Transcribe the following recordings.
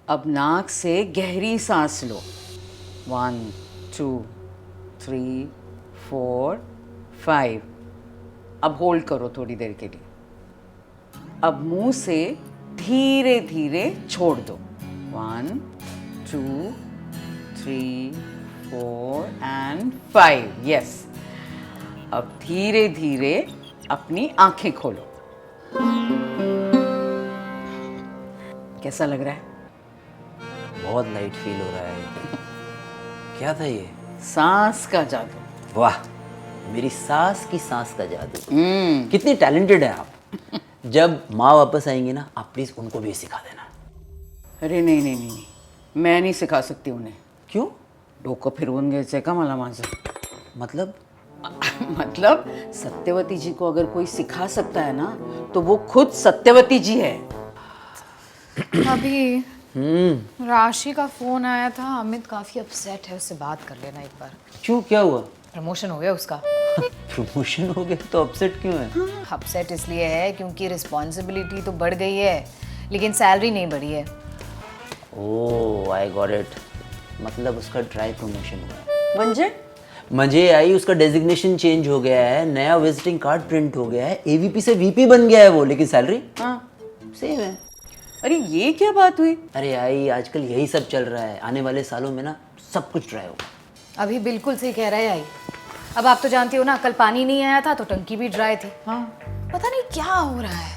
अब नाक से गहरी सांस लो। 1 2 3 4 5। अब होल्ड करो थोड़ी देर के लिए। अब मुंह से धीरे धीरे छोड़ दो। 1 2 3 4 एंड 5। यस। अब धीरे धीरे अपनी आंखें खोलो। कैसा लग रहा है? बहुत लाइट फील हो रहा है। क्या था ये? सांस का जादू। वाह, मेरी सास की सांस का जादू। कितनी टैलेंटेड है आप। जब माँ वापस आएंगी ना, आप प्लीज उनको भी सिखा देना। अरे नहीं नहीं नहीं नहीं, मैं नहीं सिखा सकती उन्हें। क्यों? डोकं फिरवून घ्यायचंय का मला माझं? मतलब? मतलब सत्यवती जी को अगर कोई सिखा सकता है ना, तो वो खुद सत्यवती जी है। अभी राशि का फोन आया था, अमित काफी अपसेट है, उससे बात कर लेना एक बार। क्यों, क्या हुआ? प्रमोशन हो गया उसका। प्रमोशन हो गया तो अपसेट क्यों है? अपसेट इसलिए है क्योंकि रिस्पॉन्सिबिलिटी तो बढ़ गई है, लेकिन सैलरी नहीं बढ़ी है। ओह आई गॉट इट। मतलब उसका ड्राई प्रमोशन हुआ है। म्हणजे मजे आई, उसका डेजिग्नेशन चेंज हो गया है, नया विजिटिंग कार्ड प्रिंट हो गया है, एवीपी से वीपी बन गया है वो, लेकिन सैलरी सेम है। अरे ये क्या बात हुई? अरे आई, आजकल यही सब चल रहा है। आने वाले सालों में ना सब कुछ ड्राई होगा। अभी बिल्कुल सही कह रहा है आई। अब आप तो जानती हो ना, कल पानी नहीं आया था तो टंकी भी ड्राई थी। पता नहीं क्या हो रहा है।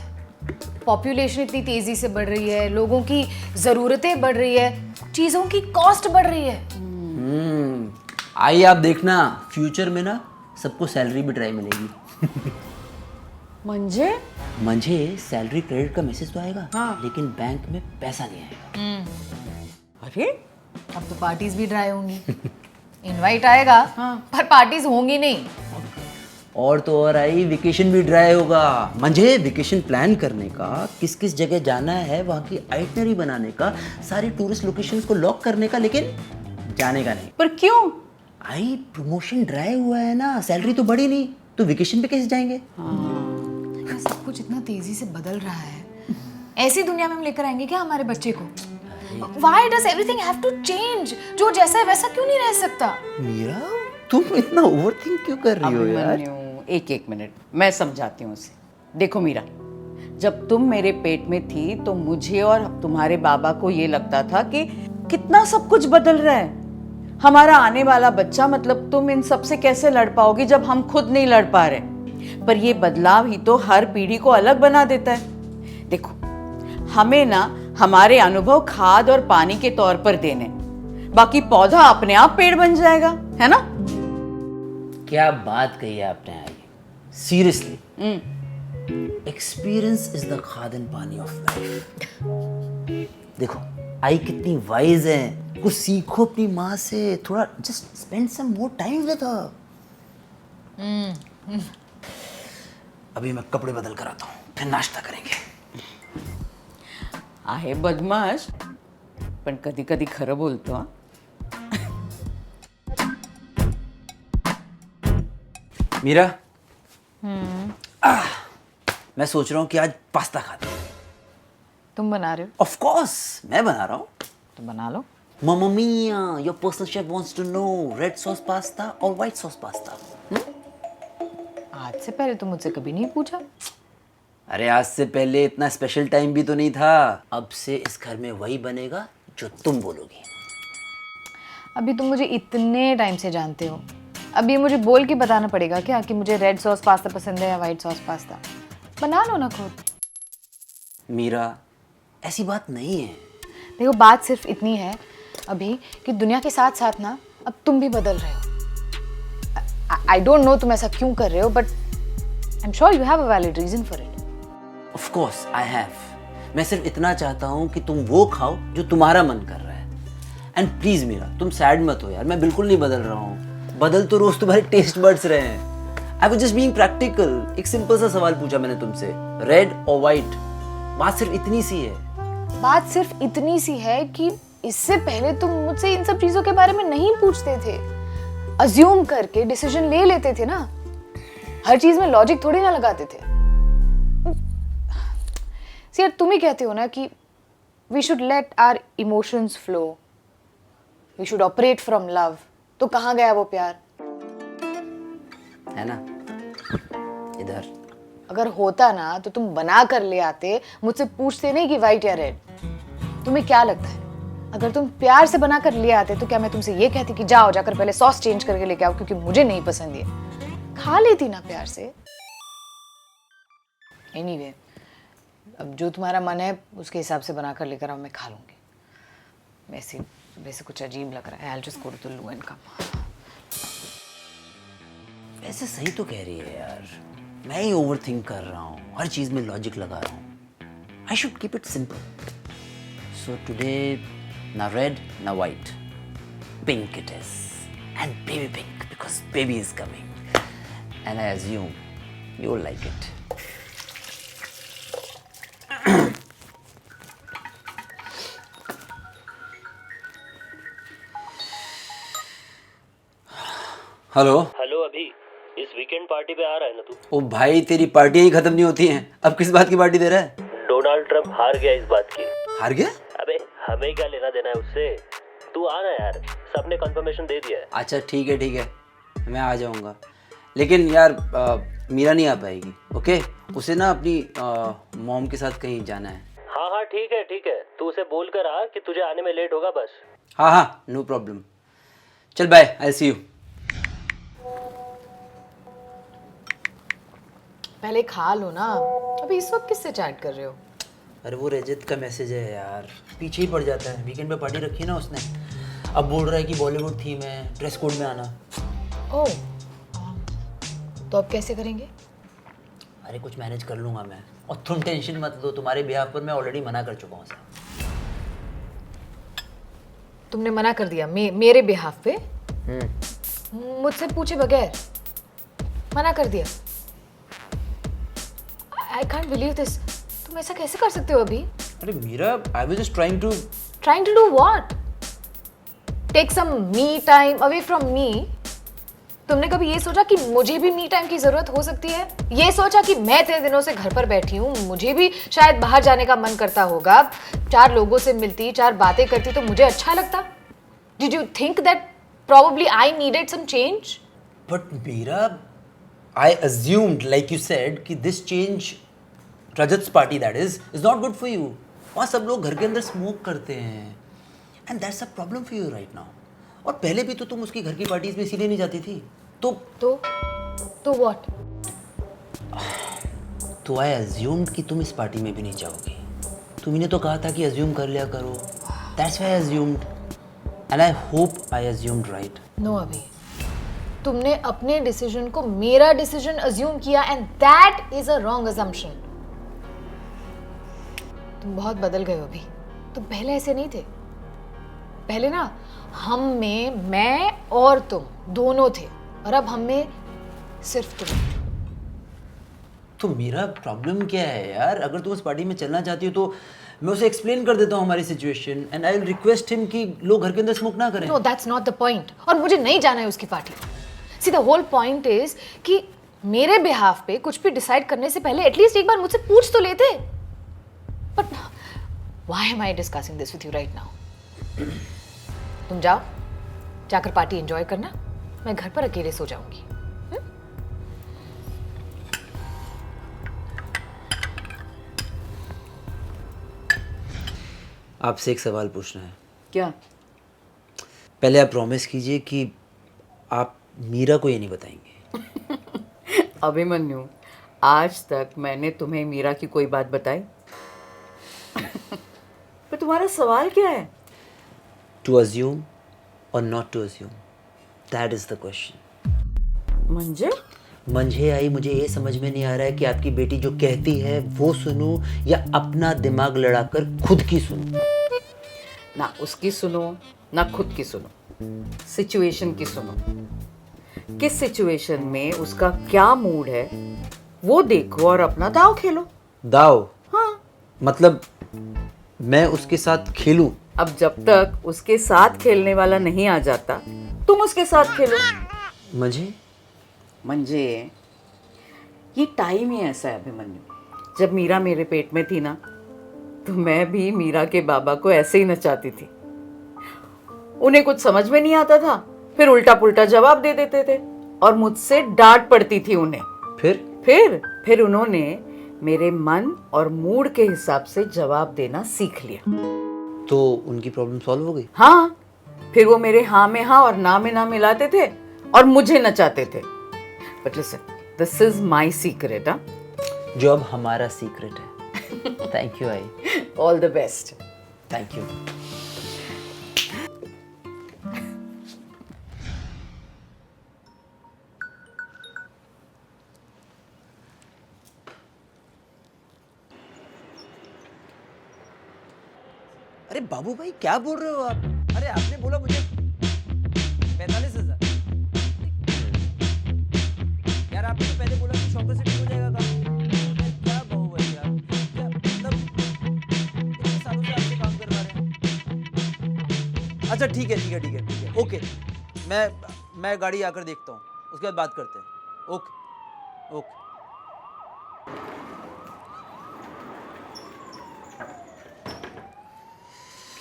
पॉपुलेशन इतनी तेजी से बढ़ रही है, लोगों की जरूरतें बढ़ रही है, चीजों की कॉस्ट बढ़ रही है। आई आप देखना, फ्यूचर में ना सबको सैलरी भी ड्राई मिलेगी। म्हणजे मुझे सैलरी क्रेडिट का मैसेज तो आएगा, लेकिन बैंक में पैसा नहीं आएगा। अरे अब तो पार्टीज भी ड्राई होंगी। इनवाइट आएगा पर पार्टीज होंगी नहीं। और तो और आई, वेकेशन भी ड्राई होगा। मुझे वेकेशन प्लान करने का, किस किस जगह जाना है, वहाँ की आइटनरी बनाने का, सारी टूरिस्ट लोकेशंस को लॉक करने का, लेकिन जाने का नहीं। पर क्यों? आई प्रमोशन ड्राई हुआ है ना, सैलरी तो बढ़ी नहीं, तो वेकेशन पे कैसे जाएंगे? सब कुछ इतना तेजी से बदल रहा है, ऐसी दुनिया में हम लेकर आएंगे क्या हमारे बच्चे को? Why does everything have to change? जो जैसा है वैसा क्यों नहीं रह सकता? मीरा, तुम इतना ओवरथिंक क्यों कर रही हो यार? अभिमन्यु, एक मिनट, मैं समझाती हूँ उसे। देखो मीरा, जब तुम मेरे पेट में थी तो मुझे और तुम्हारे बाबा को ये लगता था कि कितना सब कुछ बदल रहा है। हमारा आने वाला बच्चा, मतलब तुम इन सब से कैसे लड़ पाओगी जब हम खुद नहीं लड़ पा रहे? पर ये बदलाव ही तो हर पीढ़ी को अलग बना देता है। देखो, हमें ना हमारे अनुभव खाद और पानी के तौर पर देने, बाकी पौधा अपने आप पेड़ बन जाएगा, है ना? क्या बात कही है आपने आई। सीरियसली, एक्सपीरियंस इज द खाद एंड पानी ऑफ लाइफ। देखो आई कितनी वाइज है, कुछ सीखो अपनी माँ से, थोड़ा just spend some more time with her. अभी मैं कपड़े बदल कर आता हूँ, फिर नाश्ता करेंगे। आहे बदमाश, पण कधी कधी खरं बोलतो हा। मीरा, मैं सोच रहा हूँ कि आज पास्ता खाते हैं। तुम बना रहे हो? ऑफ कोर्स मैं बना रहा हूँ। तो बना लो। Mamma mia, your personal chef wants to know red sauce pasta or white sauce pasta? आज से पहले तो मुझसे कभी नहीं पूछा। अरे आज से पहले इतना स्पेशल टाइम भी तो नहीं था। अब से इस घर में वही बनेगा जो तुम बोलोगी। अभी तुम मुझे इतने टाइम से जानते हो, अभी मुझे बोल के बताना पड़ेगा क्या कि मुझे रेड सॉस पास्ता पसंद है या वाइट सॉस पास्ता? बना लो ना खुद। मीरा, ऐसी बात नहीं है। देखो, बात सिर्फ इतनी है अभी कि दुनिया के साथ साथ ना अब तुम भी बदल रहे हो। आई डोंट नो तुम ऐसा क्यों कर रहे हो, but I am sure you have a valid reason for it. Of course I have. मैं सिर्फ इतना चाहता हूँ कि तुम वो खाओ जो तुम्हारा मन कर रहा है। एंड प्लीज मीरा, तुम सैड मत हो यार, मैं बिल्कुल नहीं बदल रहा हूँ। बदल तो रोज तुम्हारे टेस्ट बड्स रहे हैं। आई वाज जस्ट बीइंग प्रैक्टिकल। एक सिंपल सा सवाल पूछा मैंने तुमसे, रेड और व्हाइट। बात सिर्फ इतनी सी है। बात सिर्फ इतनी सी है कि इससे पहले तुम मुझसे इन सब चीजों के बारे में नहीं पूछते थे, अज्यूम करके डिसीजन ले लेते थे ना। हर चीज में लॉजिक थोड़ी ना लगाते थे। यार तुम ही कहते हो ना कि we should let our emotions flow, we should operate from love. तो कहाँ गया वो प्यार? है ना, इधर। अगर होता ना तो तुम बना कर ले आते, मुझसे पूछते नहीं कि वाइट या रेड। तुम्हें क्या लगता है अगर तुम प्यार से बना कर ले आते तो क्या मैं तुमसे ये कहती कि जाओ जाकर पहले सॉस चेंज करके लेके आओ क्योंकि मुझे नहीं पसंद ये? खा लेती ना प्यार से। एनीवे, अब जो तुम्हारा मन है उसके हिसाब से बना कर लेकर आओ, मैं खा लूंगी। वैसे वैसे कुछ अजीब लग रहा है। I'll just go to the loo and come. वैसे सही तो कह रही है यार, मैं ही ओवर थिंक कर रहा हूँ, हर चीज़ में लॉजिक लगा रहा हूँ। I should keep it simple. So today ना रेड ना white, pink it is, and baby pink because baby is coming and I assume you will like it. Hello hello, अभी इस वीकेंड पार्टी पे आ रहा है ना तू? ओ भाई, तेरी पार्टियां ही खत्म नहीं होती हैं, अब किस बात की पार्टी दे रहा है? डोनाल्ड ट्रम्प हार गया इस बात की। हार गया? अबे हमें क्या लेना देना है उससे? तू आ ना यार, सबने कंफर्मेशन दे दिया है। अच्छा ठीक है, मैं आ जाऊंगा, लेकिन यार मीरा नहीं आ पाएगी। ओके, उसे ना अपनी मॉम के साथ कहीं जाना है। हाँ ठीक है, तू उसे बोल कर आ कि तुझे आने में लेट होगा बस। हाँ नो प्रॉब्लम, चल बाय, आई सी यू। पहले खा लो ना, अभी इस वक्त किससे चैट कर रहे हो? अरे वो रजत का मैसेज है यार, पीछे ही पड़ जाता है। वीकेंड पे पार्टी रखी है ना उसने, अब बोल रहा है कि बॉलीवुड थीम है, ड्रेस कोड में आना। ओह, तो अब कैसे करेंगे? अरे कुछ मैनेज कर लूंगा मैं, और तुम टेंशन मत लो, तुम्हारे बिहाफ पर मैं ऑलरेडी मना कर चुका हूँ उसे। तुमने मना कर दिया मेरे बिहाफ पे? मुझसे पूछे बगैर मना कर दिया? I can't believe this. तुम ऐसा कैसे कर सकते हो अभी? अरे Meera, I was just trying to do what? Take some me time away from me? तुमने कभी ये सोचा कि मुझे भी मी टाइम की जरूरत हो सकती है? ये सोचा कि मैं इतने दिनों से घर पर बैठी हूँ, मुझे भी शायद बाहर जाने का मन करता होगा, 4 लोगों से मिलती, 4 बातें करती तो मुझे अच्छा लगता? Did you think that probably I needed some change? But Meera, I assumed, like you said, कि this change, Rajat's party that is not good for you. वहाँ सब लोग घर के अंदर स्मोक करते हैं, and that's a problem for you right now. और पहले भी तो तुम उसकी घर की पार्टीज में इसीलिए नहीं जाती थी, तो what? तो I assumed कि तुम इस पार्टी में भी नहीं जाओगी। तुमने तो कहा था कि assume कर लिया करो, that's why I assumed, and I hope I assumed right. No अभी, तुमने अपने डिसीजन को मेरा डिसीजन अज्यूम किया and that is a wrong assumption. तुम बहुत बदल गए हो अभी, तुम पहले ऐसे नहीं थे। पहले ना हम में मैं और तुम दोनों थे, और अब हम में सिर्फ तुम। तो मेरा प्रॉब्लम क्या है यार? अगर तुम उस पार्टी में चलना चाहती हो तो मैं उसे एक्सप्लेन कर देता हूँ हमारी situation, and I will request him कि लोग घर के अंदर स्मोक ना करें। No, that's not the point, और मुझे नहीं जाना है उसकी पार्टी। See the whole point is कि मेरे बिहाफ पे कुछ भी डिसाइड करने से पहले एटलीस्ट एक बार मुझसे पूछ तो लेते। But why am I discussing this with you right now? तुम जाओ, जाकर पार्टी एंजॉय करना, मैं घर पर अकेले सो जाऊंगी। आपसे एक सवाल पूछना है। क्या? पहले आप प्रॉमिस कीजिए कि आप मीरा को ये नहीं बताएंगे। अभिमन्यु, आज तक मैंने तुम्हें मीरा की कोई बात बताई? पर तुम्हारा सवाल क्या है? टू अज्यूम और not to assume, that is the question. मंझे आई, मुझे ये समझ में नहीं आ रहा है कि आपकी बेटी जो कहती है वो सुनूं या अपना दिमाग लड़ाकर खुद की सुनूं। ना उसकी सुनो ना खुद की सुनो, सिचुएशन की सुनो। किस सिचुएशन में उसका क्या मूड है वो देखो और अपना दाव खेलो। दाव? हाँ। मतलब मैं उसके साथ खेलूं? अब जब तक उसके साथ खेलने वाला नहीं आ जाता तुम उसके साथ खेलो। मंजे, ये टाइम ही ऐसा है अभिमन्यु। जब मीरा मेरे पेट में थी ना, तो मैं भी मीरा के बाबा को ऐसे ही नचाती थी। उन्हें कुछ समझ में नहीं आता था, फिर उल्टा पुल्टा जवाब दे देते थे और मुझसे डांट पड़ती थी उन्हें। फिर उन्होंने मेरे मन और मूड के हिसाब से जवाब देना सीख लिया। तो उनकी प्रॉब्लम सॉल्व हो गई? हाँ, फिर वो मेरे हाँ में हाँ और ना में ना मिलाते थे और मुझे नचाते थे। But listen, this is my secret. हाँ, जो अब हमारा सीक्रेट है। Thank you I. All the best. Thank you. अरे बाबू भाई क्या बोल रहे हो आप? अरे आपने बोला मुझे 45,000। यार आपने तो पहले बोला कि शॉपर से ठीक हो जाएगा काम। क्या बाबू भाई यार, क्या मतलब इतने सालों से आपसे काम करवा रहे हैं। अच्छा ठीक है ओके, मैं गाड़ी आकर देखता हूँ, उसके बाद बात करते हैं। Okay okay.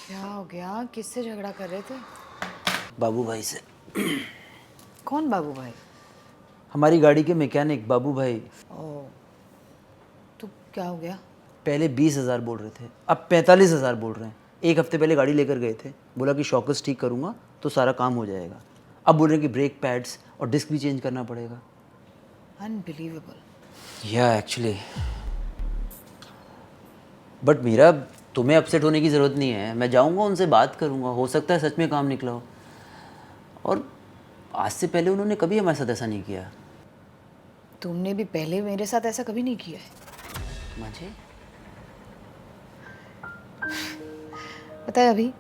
क्या हो गया? किससे झगड़ा कर रहे थे? बाबू भाई से। कौन बाबू भाई? हमारी गाड़ी के मैकेनिक बाबू भाई। ओ, तो क्या हो गया? पहले 20,000 बोल रहे थे, अब 45,000 बोल रहे हैं। एक हफ्ते पहले गाड़ी लेकर गए थे, बोला कि शॉकर्स ठीक करूँगा तो सारा काम हो जाएगा। अब बोल रहे हैं कि ब्रेक पैड्स और डिस्क भी चेंज करना पड़ेगा। अनबिलीवेबल। या एक्चुअली, बट मेरा तुम्हें अपसेट होने की ज़रूरत नहीं है। मैं जाऊँगा, उनसे बात करूँगा, हो सकता है सच में काम निकला हो। और आज से पहले उन्होंने कभी हमारे साथ ऐसा नहीं किया। तुमने भी पहले मेरे साथ ऐसा कभी नहीं किया है। मुझे पता है अभी,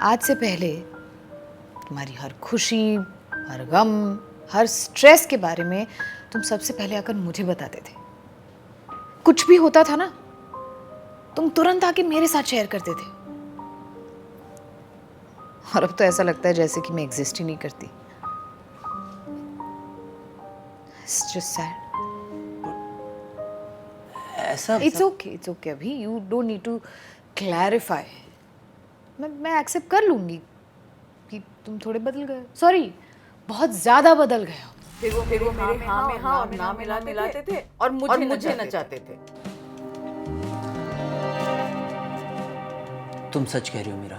आज से पहले तुम्हारी हर खुशी, हर गम, हर स्ट्रेस के बारे में तुम सबसे पहले आकर मुझे बताते थे। कुछ भी होता था ना, तुम तुरंत आके मेरे साथ शेयर करते थे। और अब तो ऐसा लगता है जैसे कि मैं एग्जिस्ट ही नहीं करती। It's just sad. ऐसा It's okay अभी, you don't need to clarify. मैं एक्सेप्ट कर लूंगी कि तुम थोड़े बदल गए। सॉरी, बहुत ज्यादा बदल गए हो। फिर वो मेरे हाँ में हाँ और ना मिलाते थे और मुझे नचाते थे। तुम सच कह रही हो मीरा,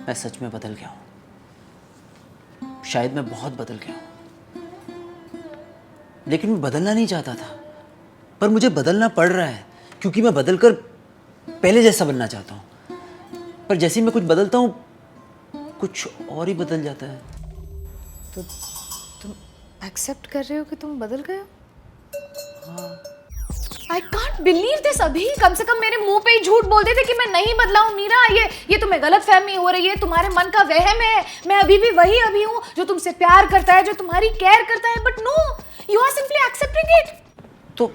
मैं सच में बदल गया हूँ। शायद मैं बहुत बदल गया हूँ, लेकिन मैं बदलना नहीं चाहता था, पर मुझे बदलना पड़ रहा है क्योंकि मैं बदलकर पहले जैसा बनना चाहता हूँ। पर जैसे ही मैं कुछ बदलता हूँ, कुछ और ही बदल जाता है। तो तुम एक्सेप्ट कर रहे हो कि तुम बदल गए हो? आई कांट बिलीव दिस। अभी कम से कम मेरे मुंह पे ही झूठ बोल देते कि मैं नहीं बदला हूँ। मीरा, ये तुम्हें गलतफहमी हो रही है, तुम्हारे मन का वहम है। मैं अभी भी वही अभी हूँ जो तुमसे प्यार करता है, जो तुम्हारी केयर करता है। But no, you are simply accepting it. तो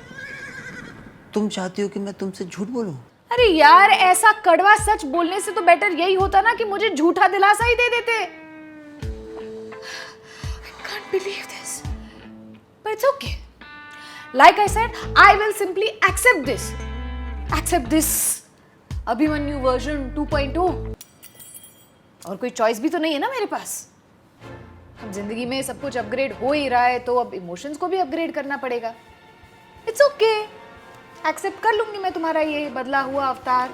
तुम चाहती हो कि मैं तुमसे झूठ बोलूं? अरे यार, ऐसा कड़वा सच बोलने से तो बेटर यही होता ना कि मुझे झूठा दिलासा ही दे देते। I can't believe this. But it's okay. Like I said, I will simply accept this. Accept this. Abhimanyu version 2.0. और कोई चॉइस भी तो नहीं है ना मेरे पास। अब जिंदगी में सब कुछ अपग्रेड हो ही रहा है, तो अब इमोशंस को भी अपग्रेड करना पड़ेगा। इट्स ओके, एक्सेप्ट कर लूंगी मैं तुम्हारा ये बदला हुआ अवतार।